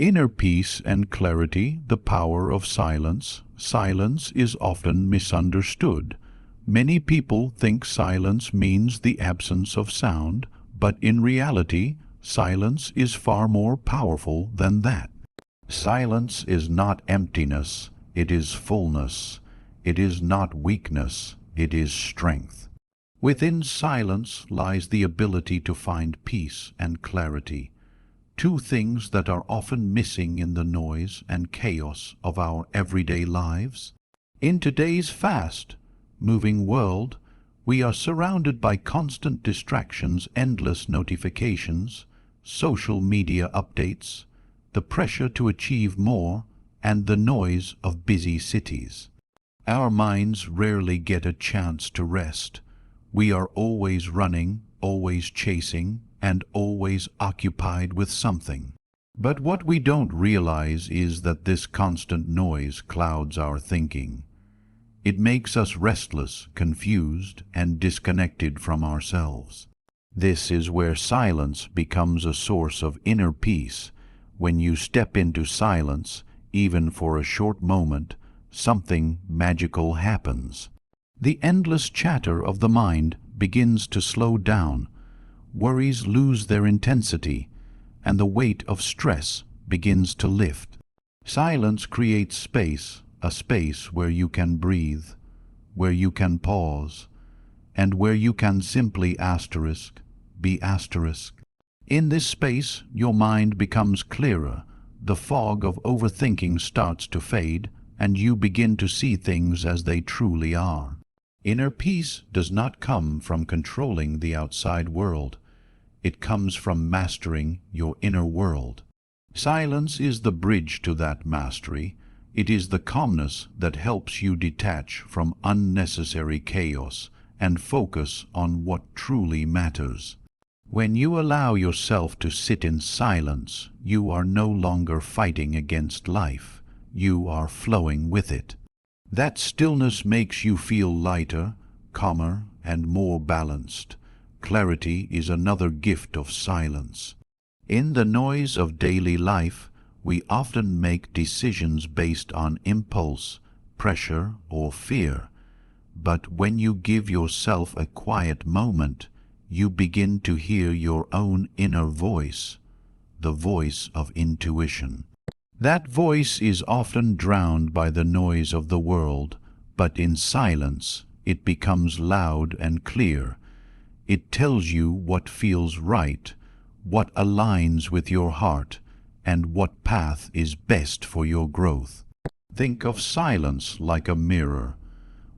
Inner peace and clarity, the power of silence. Silence is often misunderstood. Many people think silence means the absence of sound, but in reality, silence is far more powerful than that. Silence is not emptiness, it is fullness. It is not weakness, it is strength. Within silence lies the ability to find peace and clarity, two things that are often missing in the noise and chaos of our everyday lives. In today's fast, moving world, we are surrounded by constant distractions, endless notifications, social media updates, the pressure to achieve more, and the noise of busy cities. Our minds rarely get a chance to rest. We are always running, always chasing, and always occupied with something. But what we don't realize is that this constant noise clouds our thinking. It makes us restless, confused, and disconnected from ourselves. This is where silence becomes a source of inner peace. When you step into silence, even for a short moment, something magical happens. The endless chatter of the mind begins to slow down, worries lose their intensity, and the weight of stress begins to lift. Silence creates space, a space where you can breathe, where you can pause, and where you can simply be asterisk. In this space, your mind becomes clearer, the fog of overthinking starts to fade, and you begin to see things as they truly are. Inner peace does not come from controlling the outside world. It comes from mastering your inner world. Silence is the bridge to that mastery. It is the calmness that helps you detach from unnecessary chaos and focus on what truly matters. When you allow yourself to sit in silence, you are no longer fighting against life. You are flowing with it. That stillness makes you feel lighter, calmer, and more balanced. Clarity is another gift of silence. In the noise of daily life, we often make decisions based on impulse, pressure, or fear. But when you give yourself a quiet moment, you begin to hear your own inner voice, the voice of intuition. That voice is often drowned by the noise of the world, but in silence it becomes loud and clear. It tells you what feels right, what aligns with your heart, and what path is best for your growth. Think of silence like a mirror.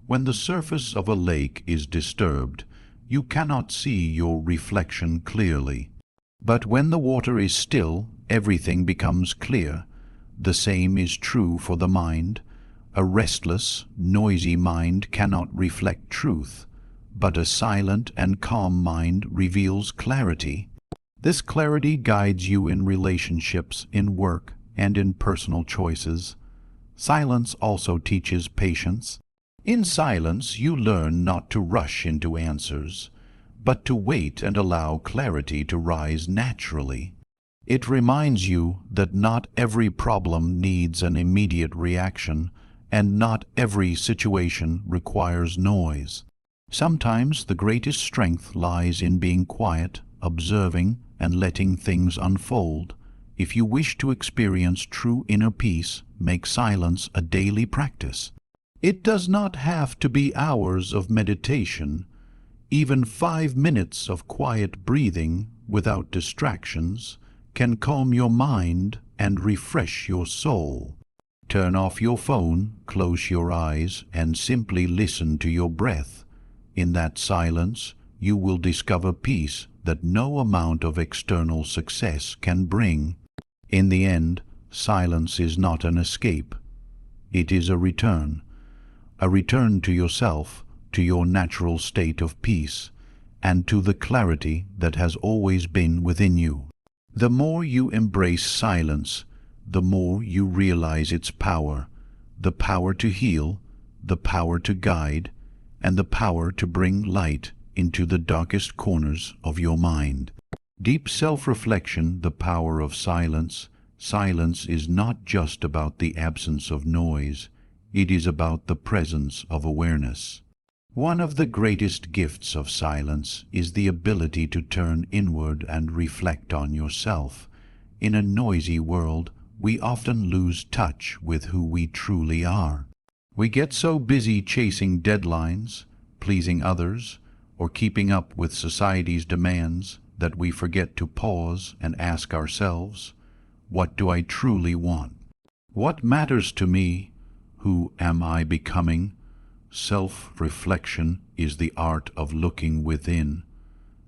When the surface of a lake is disturbed, you cannot see your reflection clearly. But when the water is still, everything becomes clear. The same is true for the mind. A restless, noisy mind cannot reflect truth, but a silent and calm mind reveals clarity. This clarity guides you in relationships, in work, and in personal choices. Silence also teaches patience. In silence, you learn not to rush into answers, but to wait and allow clarity to rise naturally. It reminds you that not every problem needs an immediate reaction, and not every situation requires noise. Sometimes the greatest strength lies in being quiet, observing, and letting things unfold. If you wish to experience true inner peace, make silence a daily practice. It does not have to be hours of meditation. Even 5 minutes of quiet breathing without distractions can calm your mind and refresh your soul. Turn off your phone, close your eyes, and simply listen to your breath. In that silence, you will discover peace that no amount of external success can bring. In the end, silence is not an escape. It is a return to yourself, to your natural state of peace, and to the clarity that has always been within you. The more you embrace silence, the more you realize its power, the power to heal, the power to guide, and the power to bring light into the darkest corners of your mind. Deep self-reflection, the power of silence, Silence is not just about the absence of noise, it is about the presence of awareness. One of the greatest gifts of silence is the ability to turn inward and reflect on yourself. In a noisy world, we often lose touch with who we truly are. We get so busy chasing deadlines, pleasing others, or keeping up with society's demands that we forget to pause and ask ourselves, what do I truly want? What matters to me? Who am I becoming? Self-reflection is the art of looking within,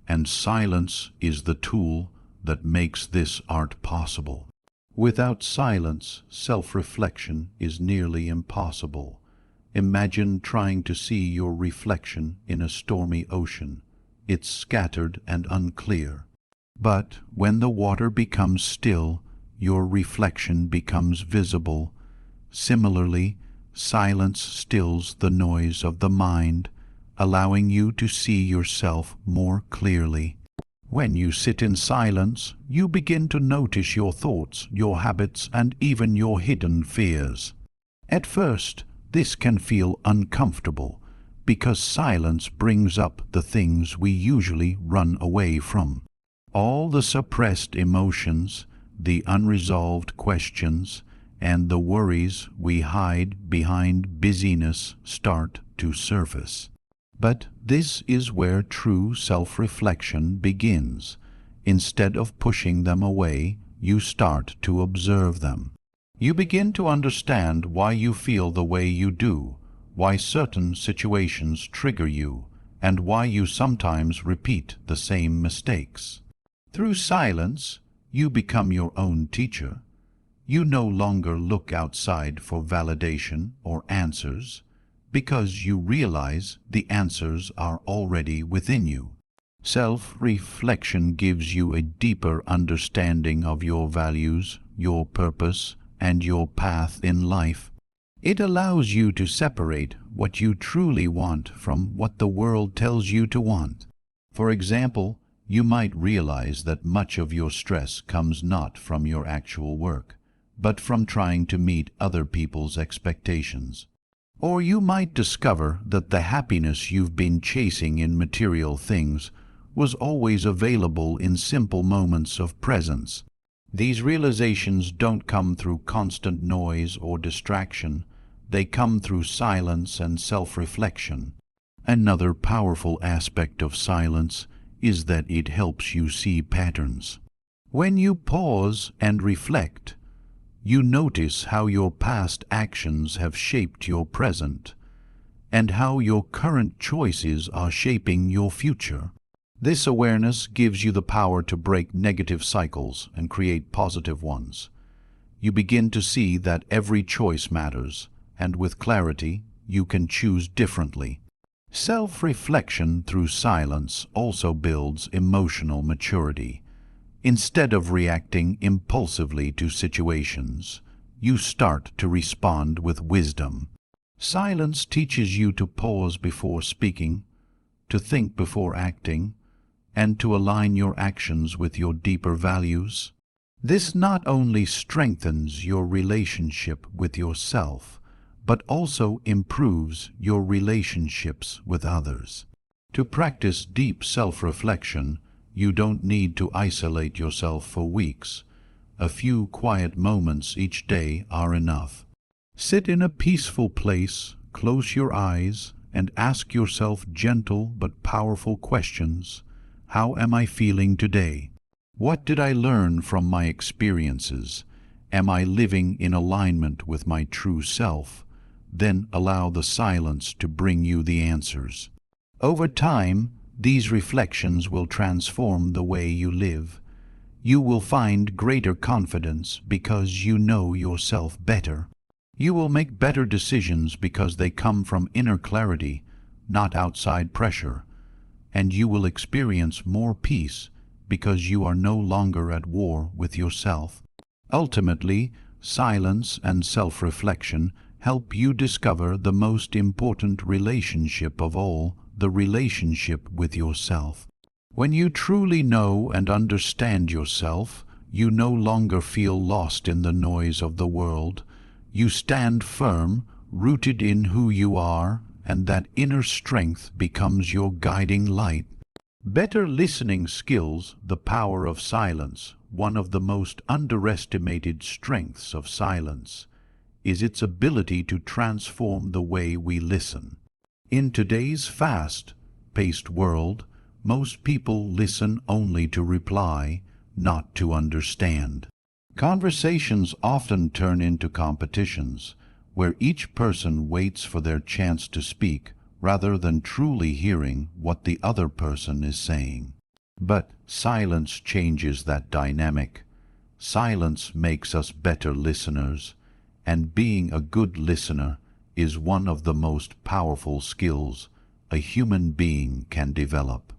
and silence is the tool that makes this art possible. Without silence, self-reflection is nearly impossible. Imagine trying to see your reflection in a stormy ocean. It's scattered and unclear. But when the water becomes still, your reflection becomes visible. Similarly, silence stills the noise of the mind, allowing you to see yourself more clearly. When you sit in silence, you begin to notice your thoughts, your habits, and even your hidden fears. At first, this can feel uncomfortable because silence brings up the things we usually run away from. All the suppressed emotions, the unresolved questions, and the worries we hide behind busyness start to surface. But this is where true self-reflection begins. Instead of pushing them away, you start to observe them. You begin to understand why you feel the way you do, why certain situations trigger you, and why you sometimes repeat the same mistakes. Through silence, you become your own teacher. You no longer look outside for validation or answers, because you realize the answers are already within you. Self-reflection gives you a deeper understanding of your values, your purpose, and your path in life. It allows you to separate what you truly want from what the world tells you to want. For example, you might realize that much of your stress comes not from your actual work, but from trying to meet other people's expectations. Or you might discover that the happiness you've been chasing in material things was always available in simple moments of presence. These realizations don't come through constant noise or distraction. They come through silence and self-reflection. Another powerful aspect of silence is that it helps you see patterns. When you pause and reflect, you notice how your past actions have shaped your present, and how your current choices are shaping your future. This awareness gives you the power to break negative cycles and create positive ones. You begin to see that every choice matters, and with clarity, you can choose differently. Self-reflection through silence also builds emotional maturity. Instead of reacting impulsively to situations, you start to respond with wisdom. Silence teaches you to pause before speaking, to think before acting, and to align your actions with your deeper values. This not only strengthens your relationship with yourself, but also improves your relationships with others. To practice deep self-reflection, you don't need to isolate yourself for weeks. A few quiet moments each day are enough. Sit in a peaceful place, close your eyes, and ask yourself gentle but powerful questions. How am I feeling today? What did I learn from my experiences? Am I living in alignment with my true self? Then allow the silence to bring you the answers. Over time, these reflections will transform the way you live. You will find greater confidence because you know yourself better. You will make better decisions because they come from inner clarity, not outside pressure. And you will experience more peace because you are no longer at war with yourself. Ultimately, silence and self-reflection help you discover the most important relationship of all, the relationship with yourself. When you truly know and understand yourself, you no longer feel lost in the noise of the world. You stand firm, rooted in who you are, and that inner strength becomes your guiding light. Better listening skills, the power of silence. One of the most underestimated strengths of silence is its ability to transform the way we listen. In today's fast-paced world, most people listen only to reply, not to understand. Conversations often turn into competitions, where each person waits for their chance to speak rather than truly hearing what the other person is saying. But silence changes that dynamic. Silence makes us better listeners, and being a good listener is one of the most powerful skills a human being can develop.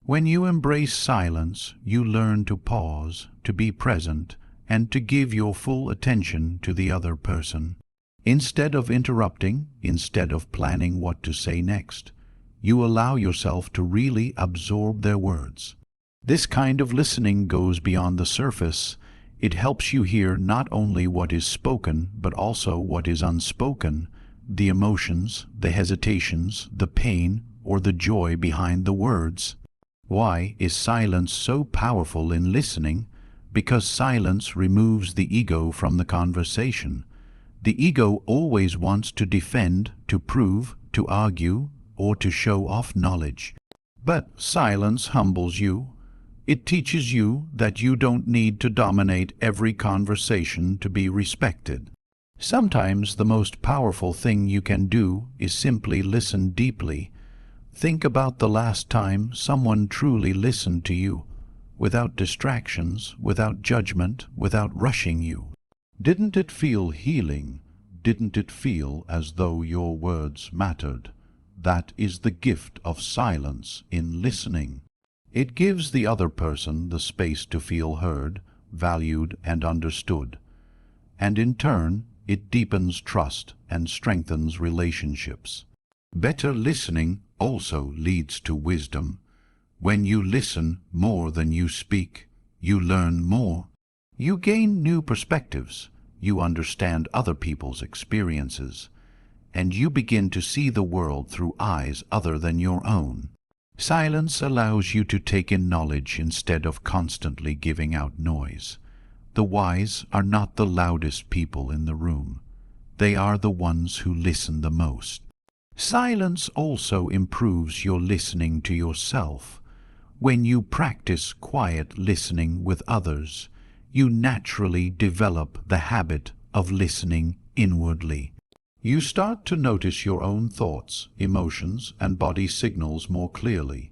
When you embrace silence, you learn to pause, to be present, and to give your full attention to the other person. Instead of interrupting, instead of planning what to say next, you allow yourself to really absorb their words. This kind of listening goes beyond the surface. It helps you hear not only what is spoken, but also what is unspoken, the emotions, the hesitations, the pain, or the joy behind the words. Why is silence so powerful in listening? Because silence removes the ego from the conversation. The ego always wants to defend, to prove, to argue, or to show off knowledge. But silence humbles you. It teaches you that you don't need to dominate every conversation to be respected. Sometimes the most powerful thing you can do is simply listen deeply. Think about the last time someone truly listened to you, without distractions, without judgment, without rushing you. Didn't it feel healing? Didn't it feel as though your words mattered? That is the gift of silence in listening. It gives the other person the space to feel heard, valued, and understood. And in turn, it deepens trust and strengthens relationships. Better listening also leads to wisdom. When you listen more than you speak, you learn more. You gain new perspectives. You understand other people's experiences, and you begin to see the world through eyes other than your own. Silence allows you to take in knowledge instead of constantly giving out noise. The wise are not the loudest people in the room. They are the ones who listen the most. Silence also improves your listening to yourself. When you practice quiet listening with others, you naturally develop the habit of listening inwardly. You start to notice your own thoughts, emotions, and body signals more clearly.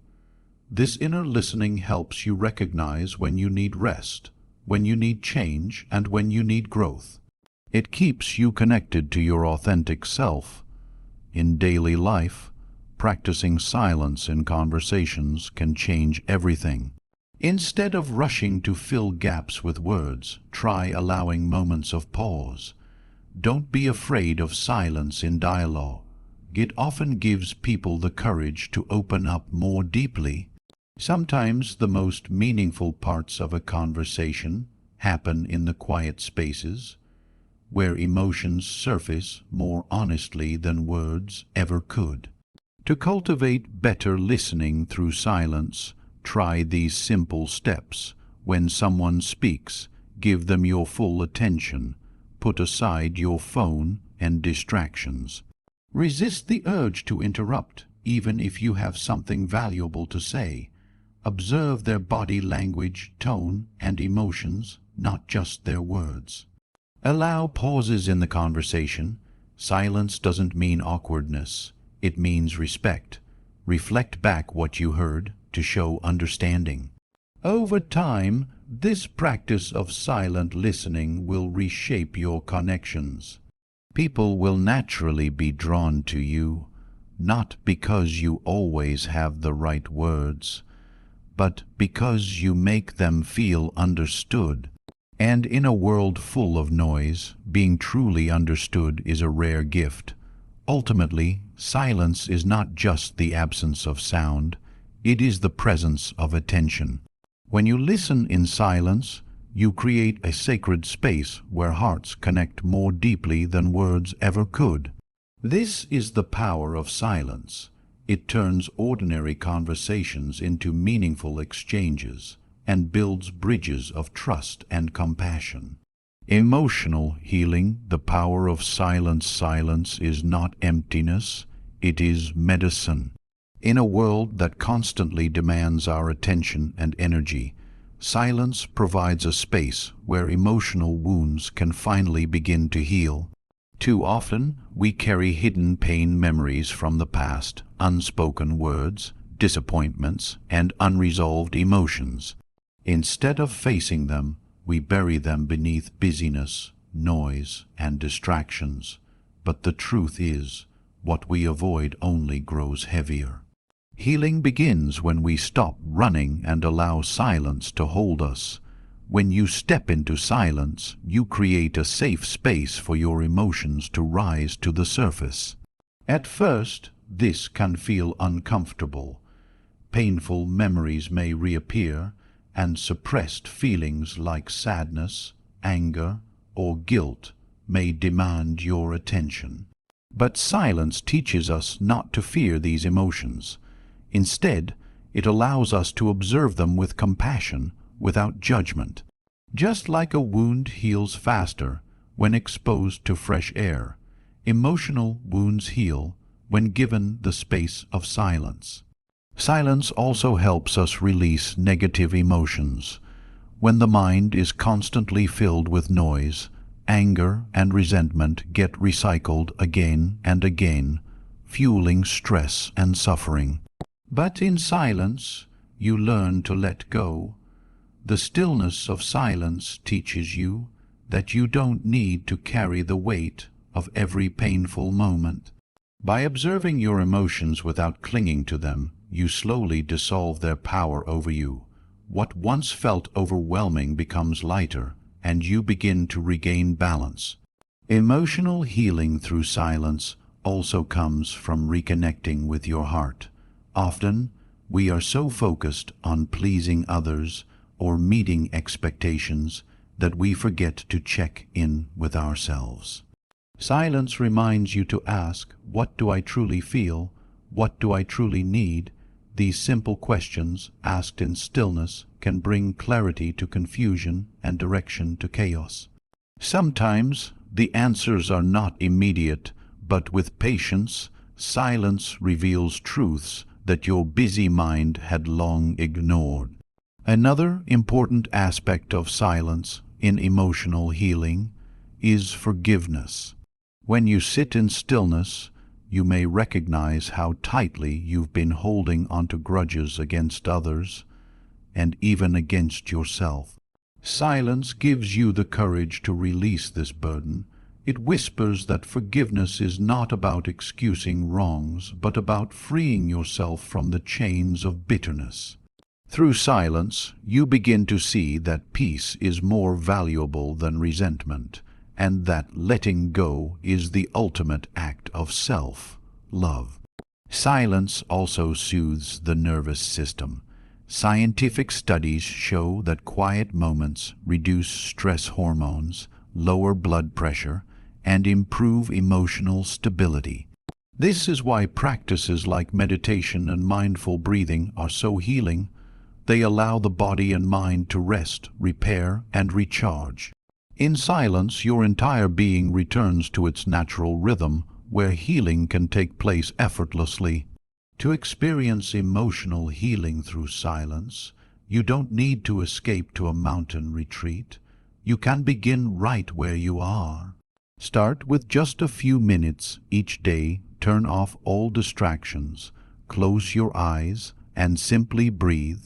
This inner listening helps you recognize when you need rest, when you need change, and when you need growth. It keeps you connected to your authentic self. In daily life, practicing silence in conversations can change everything. Instead of rushing to fill gaps with words, try allowing moments of pause. Don't be afraid of silence in dialogue. It often gives people the courage to open up more deeply. Sometimes the most meaningful parts of a conversation happen in the quiet spaces, where emotions surface more honestly than words ever could. To cultivate better listening through silence, try these simple steps. When someone speaks, give them your full attention. Put aside your phone and distractions. Resist the urge to interrupt, even if you have something valuable to say. Observe their body language, tone, and emotions, not just their words. Allow pauses in the conversation. Silence doesn't mean awkwardness. It means respect. Reflect back what you heard to show understanding. Over time, this practice of silent listening will reshape your connections. People will naturally be drawn to you, not because you always have the right words, but because you make them feel understood. And in a world full of noise, being truly understood is a rare gift. Ultimately, silence is not just the absence of sound, it is the presence of attention. When you listen in silence, you create a sacred space where hearts connect more deeply than words ever could. This is the power of silence. It turns ordinary conversations into meaningful exchanges and builds bridges of trust and compassion. Emotional healing, the power of silence. Silence is not emptiness, it is medicine. In a world that constantly demands our attention and energy, silence provides a space where emotional wounds can finally begin to heal. Too often, we carry hidden pain memories from the past, unspoken words, disappointments, and unresolved emotions. Instead of facing them, we bury them beneath busyness, noise, and distractions. But the truth is, what we avoid only grows heavier. Healing begins when we stop running and allow silence to hold us. When you step into silence, you create a safe space for your emotions to rise to the surface. At first, this can feel uncomfortable. Painful memories may reappear, and suppressed feelings like sadness, anger, or guilt may demand your attention. But silence teaches us not to fear these emotions. Instead, it allows us to observe them with compassion, without judgment. Just like a wound heals faster when exposed to fresh air, emotional wounds heal when given the space of silence. Silence also helps us release negative emotions. When the mind is constantly filled with noise, anger and resentment get recycled again and again, fueling stress and suffering. But in silence, you learn to let go. The stillness of silence teaches you that you don't need to carry the weight of every painful moment. By observing your emotions without clinging to them, you slowly dissolve their power over you. What once felt overwhelming becomes lighter, and you begin to regain balance. Emotional healing through silence also comes from reconnecting with your heart. Often, we are so focused on pleasing others or meeting expectations that we forget to check in with ourselves. Silence reminds you to ask, what do I truly feel? What do I truly need? These simple questions, asked in stillness, can bring clarity to confusion and direction to chaos. Sometimes the answers are not immediate, but with patience, silence reveals truths that your busy mind had long ignored. Another important aspect of silence in emotional healing is forgiveness. When you sit in stillness, you may recognize how tightly you've been holding onto grudges against others and even against yourself. Silence gives you the courage to release this burden. It whispers that forgiveness is not about excusing wrongs, but about freeing yourself from the chains of bitterness. Through silence, you begin to see that peace is more valuable than resentment, and that letting go is the ultimate act of self-love. Silence also soothes the nervous system. Scientific studies show that quiet moments reduce stress hormones, lower blood pressure, and improve emotional stability. This is why practices like meditation and mindful breathing are so healing. They allow the body and mind to rest, repair, and recharge. In silence, your entire being returns to its natural rhythm, where healing can take place effortlessly. To experience emotional healing through silence, you don't need to escape to a mountain retreat. You can begin right where you are. Start with just a few minutes each day. Turn off all distractions, close your eyes, and simply breathe.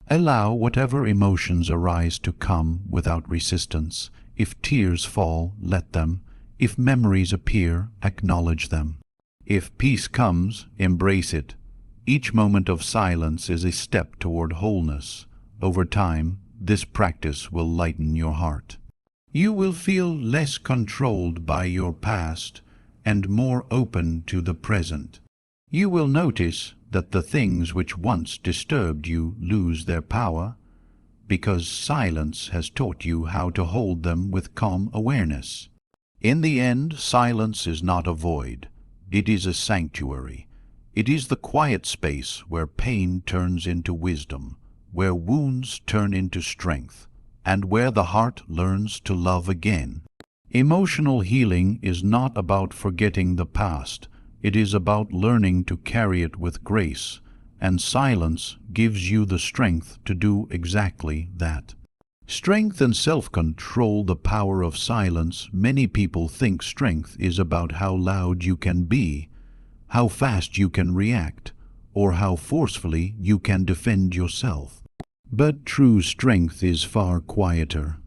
Allow whatever emotions arise to come without resistance. If tears fall, let them. If memories appear, acknowledge them. If peace comes, embrace it. Each moment of silence is a step toward wholeness. Over time, this practice will lighten your heart. You will feel less controlled by your past and more open to the present. You will notice that the things which once disturbed you lose their power, because silence has taught you how to hold them with calm awareness. In the end, silence is not a void. It is a sanctuary. It is the quiet space where pain turns into wisdom, where wounds turn into strength, and where the heart learns to love again. Emotional healing is not about forgetting the past. It is about learning to carry it with grace, and silence gives you the strength to do exactly that. Strength and self-control, the power of silence. Many people think strength is about how loud you can be, how fast you can react, or how forcefully you can defend yourself. But true strength is far quieter.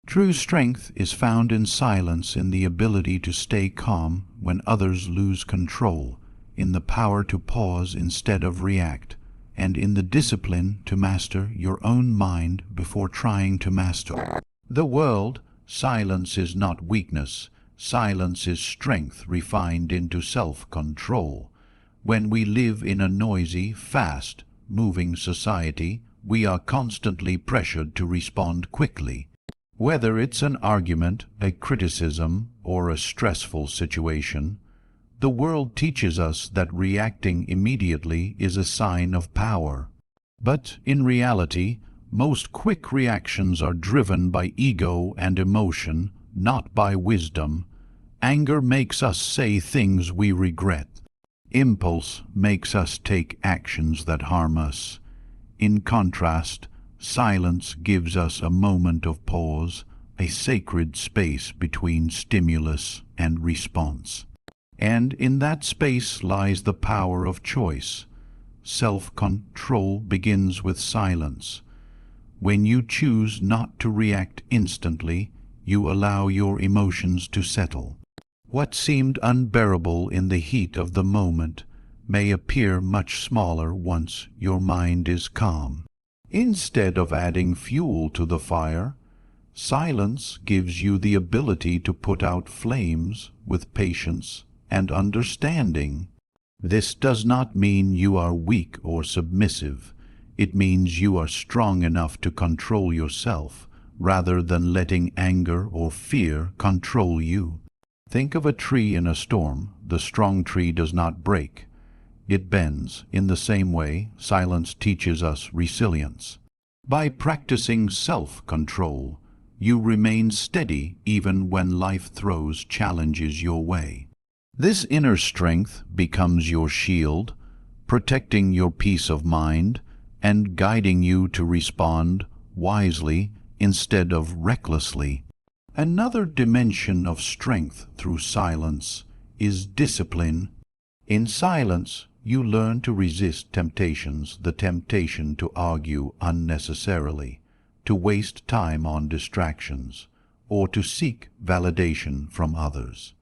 True strength is found in silence, in the ability to stay calm when others lose control, in the power to pause instead of react, and in the discipline to master your own mind before trying to master the world. Silence is not weakness. Silence is strength refined into self-control. When we live in a noisy, fast-moving society, we are constantly pressured to respond quickly. Whether it's an argument, a criticism, or a stressful situation, the world teaches us that reacting immediately is a sign of power. But in reality, most quick reactions are driven by ego and emotion, not by wisdom. Anger makes us say things we regret. Impulse makes us take actions that harm us. In contrast, silence gives us a moment of pause, a sacred space between stimulus and response. And in that space lies the power of choice. Self-control begins with silence. When you choose not to react instantly, you allow your emotions to settle. What seemed unbearable in the heat of the moment may appear much smaller once your mind is calm. Instead of adding fuel to the fire, silence gives you the ability to put out flames with patience and understanding. This does not mean you are weak or submissive. It means you are strong enough to control yourself, rather than letting anger or fear control you. Think of a tree in a storm. The strong tree does not break. It bends. In the same way, silence teaches us resilience. By practicing self-control, you remain steady even when life throws challenges your way. This inner strength becomes your shield, protecting your peace of mind and guiding you to respond wisely instead of recklessly. Another dimension of strength through silence is discipline. In silence, you learn to resist temptations, the temptation to argue unnecessarily, to waste time on distractions, or to seek validation from others.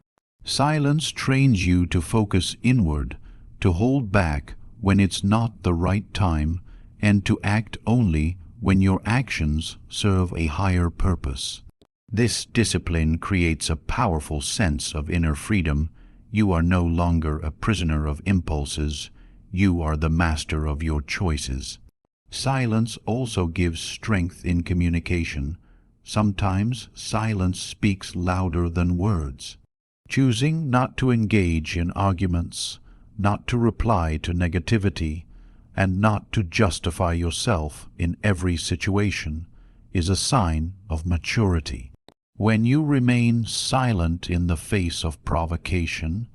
Silence trains you to focus inward, to hold back when it's not the right time, and to act only when your actions serve a higher purpose. This discipline creates a powerful sense of inner freedom. You are no longer a prisoner of impulses. You are the master of your choices. Silence also gives strength in communication. Sometimes silence speaks louder than words. Choosing not to engage in arguments, not to reply to negativity, and not to justify yourself in every situation is a sign of maturity. When you remain silent in the face of provocation,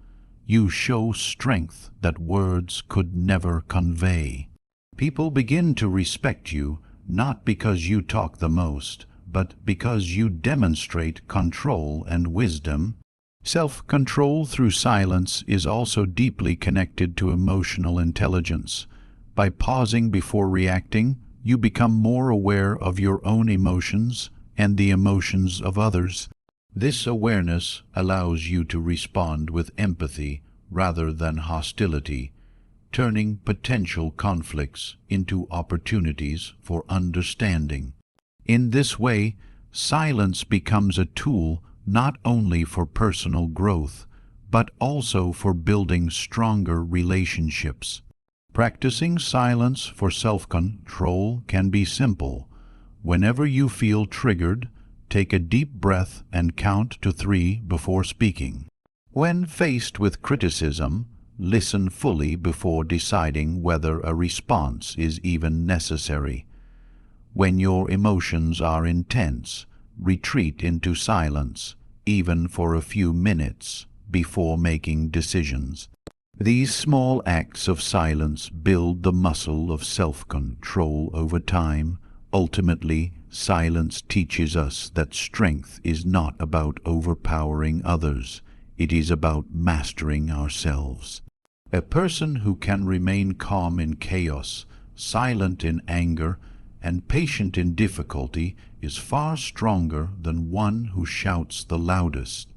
you show strength that words could never convey. People begin to respect you not because you talk the most, but because you demonstrate control and wisdom. Self-control through silence is also deeply connected to emotional intelligence. By pausing before reacting, you become more aware of your own emotions and the emotions of others. This awareness allows you to respond with empathy rather than hostility, turning potential conflicts into opportunities for understanding. In this way, silence becomes a tool not only for personal growth, but also for building stronger relationships. Practicing silence for self-control can be simple. Whenever you feel triggered, take a deep breath and count to 3 before speaking. When faced with criticism, listen fully before deciding whether a response is even necessary. When your emotions are intense, retreat into silence, even for a few minutes, before making decisions. These small acts of silence build the muscle of self-control over time. Ultimately, silence teaches us that strength is not about overpowering others. It is about mastering ourselves. A person who can remain calm in chaos, silent in anger, and patient in difficulty is far stronger than one who shouts the loudest.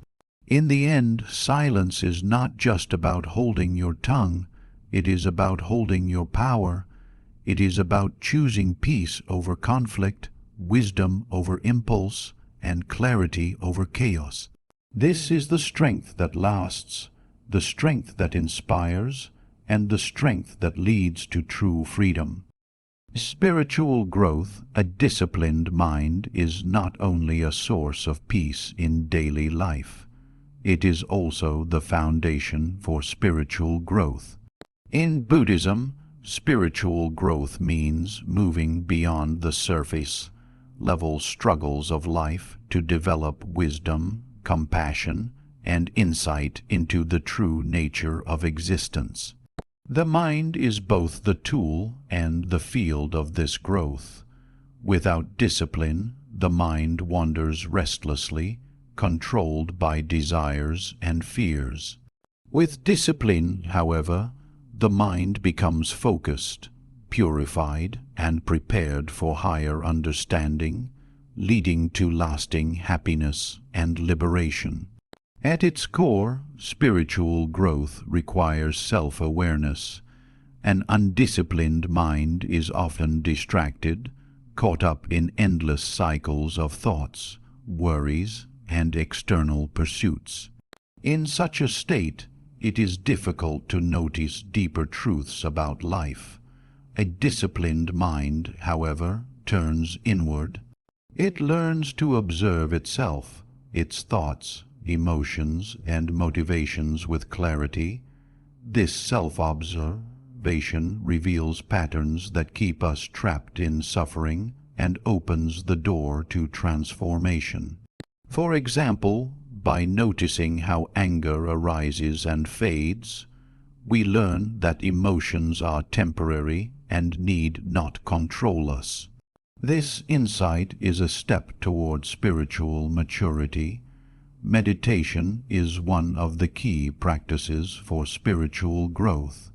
In the end, silence is not just about holding your tongue. It is about holding your power. It is about choosing peace over conflict, wisdom over impulse, and clarity over chaos. This is the strength that lasts, the strength that inspires, and the strength that leads to true freedom. Spiritual growth, a disciplined mind, is not only a source of peace in daily life. It is also the foundation for spiritual growth. In Buddhism, spiritual growth means moving beyond the surface level struggles of life to develop wisdom, compassion, and insight into the true nature of existence. The mind is both the tool and the field of this growth. Without discipline, the mind wanders restlessly, controlled by desires and fears. With discipline, however, the mind becomes focused, purified, and prepared for higher understanding, leading to lasting happiness and liberation. At its core, spiritual growth requires self-awareness. An undisciplined mind is often distracted, caught up in endless cycles of thoughts, worries, and external pursuits. In such a state, it is difficult to notice deeper truths about life. A disciplined mind, however, turns inward. It learns to observe itself, its thoughts, emotions, and motivations with clarity. This self-observation reveals patterns that keep us trapped in suffering and opens the door to transformation. For example, by noticing how anger arises and fades, we learn that emotions are temporary and need not control us. This insight is a step toward spiritual maturity. Meditation is one of the key practices for spiritual growth.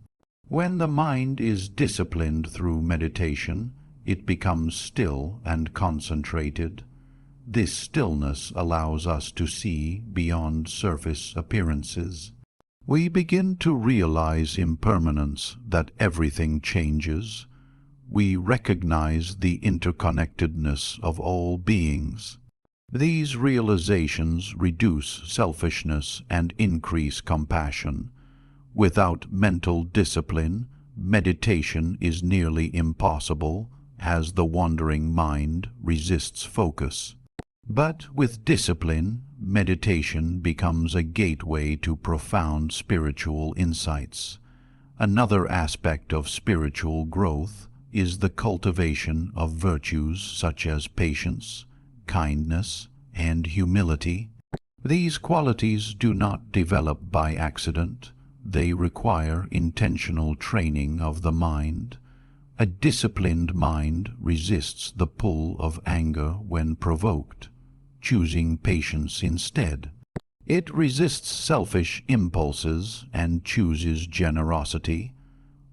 When the mind is disciplined through meditation, it becomes still and concentrated. This stillness allows us to see beyond surface appearances. We begin to realize impermanence, that everything changes. We recognize the interconnectedness of all beings. These realizations reduce selfishness and increase compassion. Without mental discipline, meditation is nearly impossible, as the wandering mind resists focus. But with discipline, meditation becomes a gateway to profound spiritual insights. Another aspect of spiritual growth is the cultivation of virtues such as patience, kindness, and humility. These qualities do not develop by accident. They require intentional training of the mind. A disciplined mind resists the pull of anger when provoked, choosing patience instead. It resists selfish impulses and chooses generosity.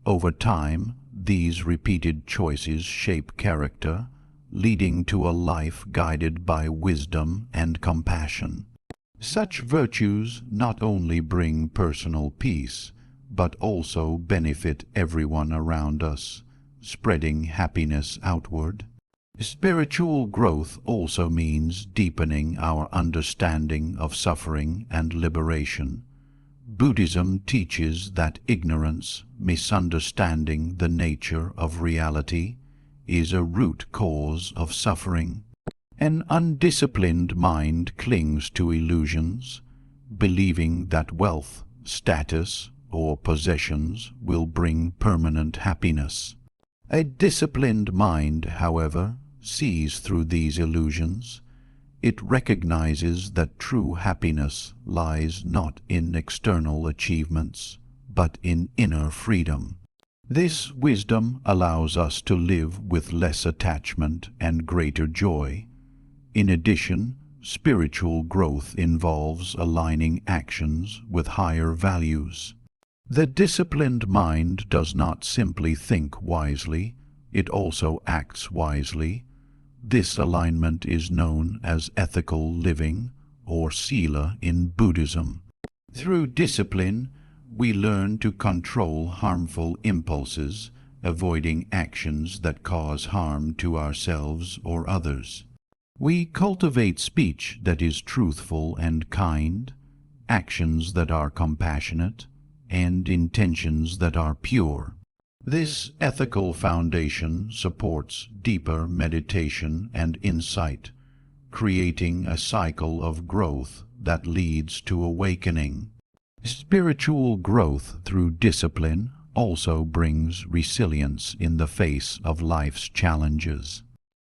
Over time, these repeated choices shape character, leading to a life guided by wisdom and compassion. Such virtues not only bring personal peace, but also benefit everyone around us, spreading happiness outward. Spiritual growth also means deepening our understanding of suffering and liberation. Buddhism teaches that ignorance, misunderstanding the nature of reality, is a root cause of suffering. An undisciplined mind clings to illusions, believing that wealth, status, or possessions will bring permanent happiness. A disciplined mind, however, sees through these illusions. It recognizes that true happiness lies not in external achievements, but in inner freedom. This wisdom allows us to live with less attachment and greater joy. In addition, spiritual growth involves aligning actions with higher values. The disciplined mind does not simply think wisely, it also acts wisely. This alignment is known as ethical living, or sila in Buddhism. Through discipline, we learn to control harmful impulses, avoiding actions that cause harm to ourselves or others. We cultivate speech that is truthful and kind, actions that are compassionate, and intentions that are pure. This ethical foundation supports deeper meditation and insight, creating a cycle of growth that leads to awakening. Spiritual growth through discipline also brings resilience in the face of life's challenges.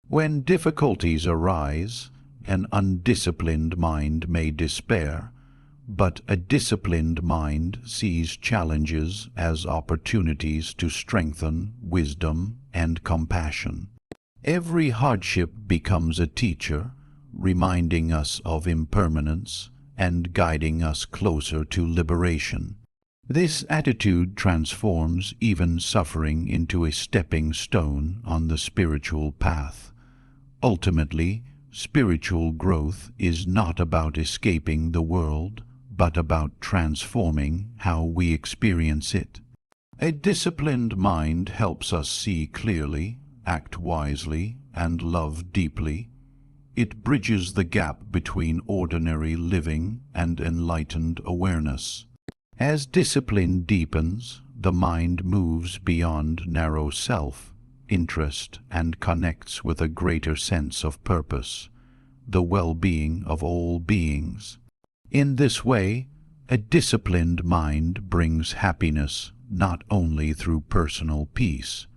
When difficulties arise, an undisciplined mind may despair, but a disciplined mind sees challenges as opportunities to strengthen wisdom and compassion. Every hardship becomes a teacher, reminding us of impermanence and guiding us closer to liberation. This attitude transforms even suffering into a stepping stone on the spiritual path. Ultimately, spiritual growth is not about escaping the world, but about transforming how we experience it. A disciplined mind helps us see clearly, act wisely, and love deeply. It bridges the gap between ordinary living and enlightened awareness. As discipline deepens, the mind moves beyond narrow self-interest and connects with a greater sense of purpose, the well-being of all beings. In this way, a disciplined mind brings happiness not only through personal peace,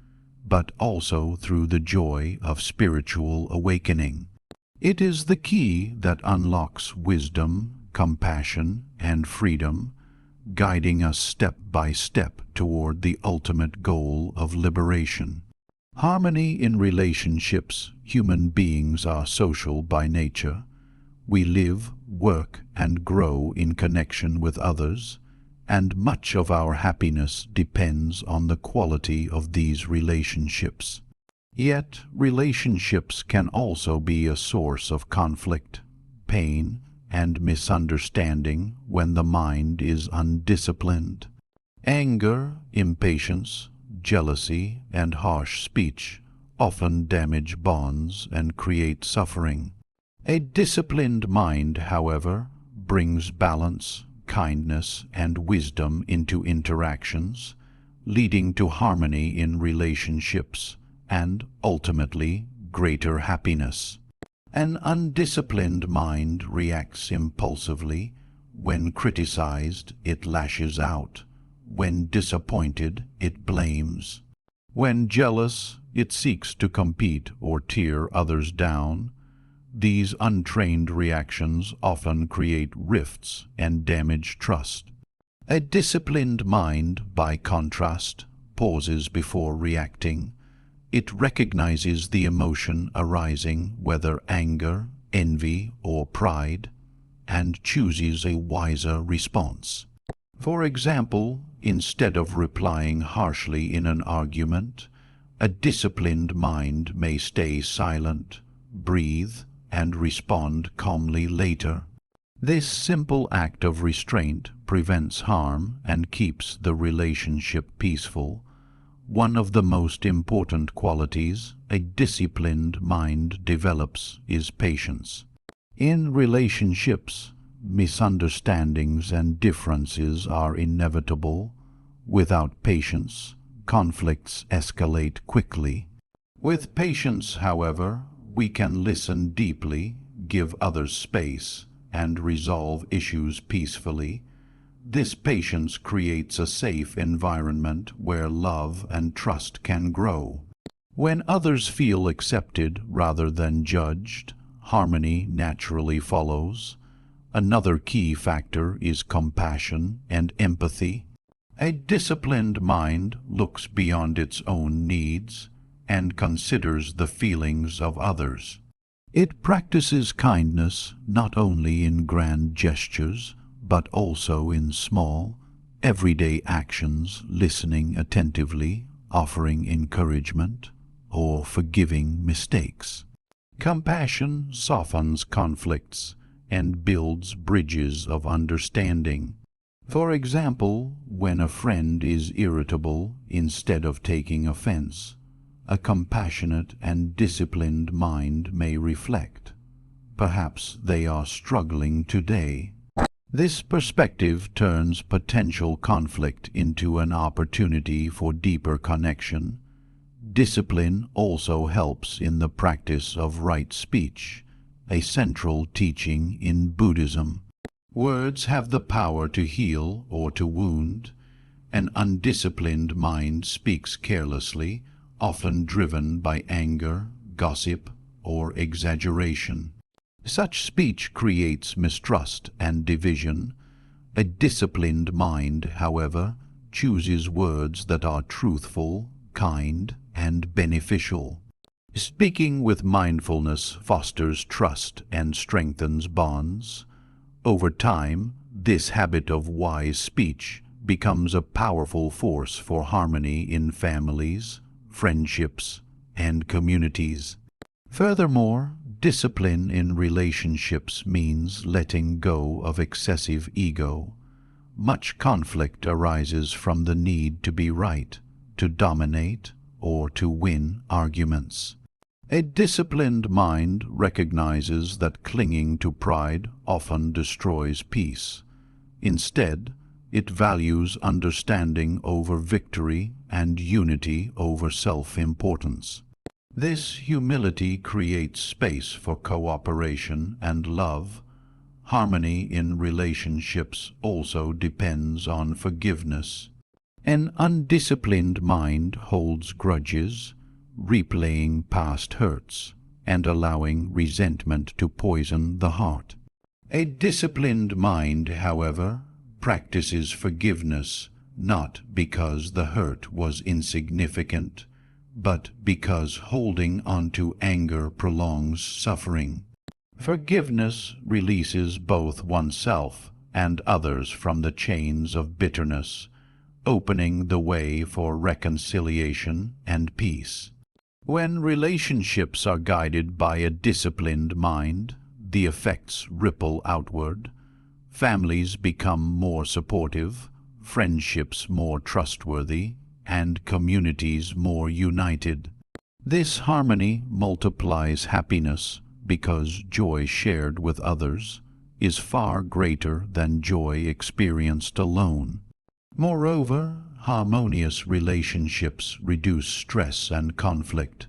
but also through the joy of spiritual awakening. It is the key that unlocks wisdom, compassion, and freedom, guiding us step by step toward the ultimate goal of liberation. Harmony in relationships. Human beings are social by nature. We live, work, and grow in connection with others, and much of our happiness depends on the quality of these relationships. Yet, relationships can also be a source of conflict, pain, and misunderstanding when the mind is undisciplined. Anger, impatience, jealousy, and harsh speech often damage bonds and create suffering. A disciplined mind, however, brings balance, kindness, and wisdom into interactions, leading to harmony in relationships and, ultimately, greater happiness. An undisciplined mind reacts impulsively. When criticized, it lashes out. When disappointed, it blames. When jealous, it seeks to compete or tear others down. These untrained reactions often create rifts and damage trust. A disciplined mind, by contrast, pauses before reacting. It recognizes the emotion arising, whether anger, envy, or pride, and chooses a wiser response. For example, instead of replying harshly in an argument, a disciplined mind may stay silent, breathe, and respond calmly later. This simple act of restraint prevents harm and keeps the relationship peaceful. One of the most important qualities a disciplined mind develops is patience. In relationships, misunderstandings and differences are inevitable. Without patience, conflicts escalate quickly. With patience, however, we can listen deeply, give others space, and resolve issues peacefully. This patience creates a safe environment where love and trust can grow. When others feel accepted rather than judged, harmony naturally follows. Another key factor is compassion and empathy. A disciplined mind looks beyond its own needs and considers the feelings of others. It practices kindness not only in grand gestures, but also in small, everyday actions, listening attentively, offering encouragement, or forgiving mistakes. Compassion softens conflicts and builds bridges of understanding. For example, when a friend is irritable, instead of taking offense, a compassionate and disciplined mind may reflect. Perhaps they are struggling today. This perspective turns potential conflict into an opportunity for deeper connection. Discipline also helps in the practice of right speech, a central teaching in Buddhism. Words have the power to heal or to wound. An undisciplined mind speaks carelessly, often driven by anger, gossip, or exaggeration. Such speech creates mistrust and division. A disciplined mind, however, chooses words that are truthful, kind, and beneficial. Speaking with mindfulness fosters trust and strengthens bonds. Over time, this habit of wise speech becomes a powerful force for harmony in families, friendships, and communities. Furthermore, discipline in relationships means letting go of excessive ego. Much conflict arises from the need to be right, to dominate, or to win arguments. A disciplined mind recognizes that clinging to pride often destroys peace. Instead, it values understanding over victory and unity over self-importance. This humility creates space for cooperation and love. Harmony in relationships also depends on forgiveness. An undisciplined mind holds grudges, replaying past hurts, and allowing resentment to poison the heart. A disciplined mind, however, practices forgiveness not because the hurt was insignificant, but because holding on to anger prolongs suffering. Forgiveness releases both oneself and others from the chains of bitterness, opening the way for reconciliation and peace. When relationships are guided by a disciplined mind, the effects ripple outward. Families become more supportive, friendships more trustworthy, and communities more united. This harmony multiplies happiness because joy shared with others is far greater than joy experienced alone. Moreover, harmonious relationships reduce stress and conflict,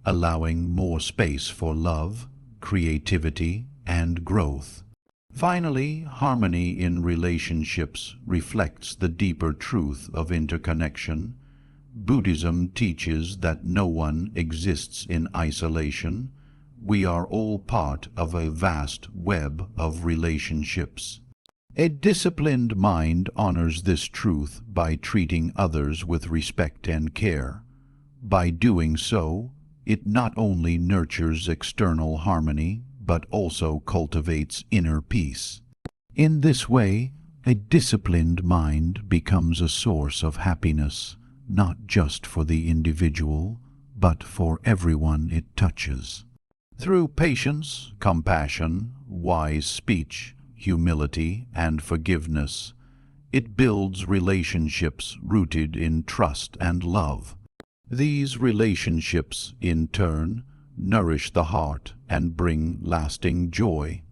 allowing more space for love, creativity, and growth. Finally, harmony in relationships reflects the deeper truth of interconnection. Buddhism teaches that no one exists in isolation. We are all part of a vast web of relationships. A disciplined mind honors this truth by treating others with respect and care. By doing so, it not only nurtures external harmony, but also cultivates inner peace. In this way, a disciplined mind becomes a source of happiness, not just for the individual, but for everyone it touches. Through patience, compassion, wise speech, humility, and forgiveness, it builds relationships rooted in trust and love. These relationships, in turn, nourish the heart and bring lasting joy.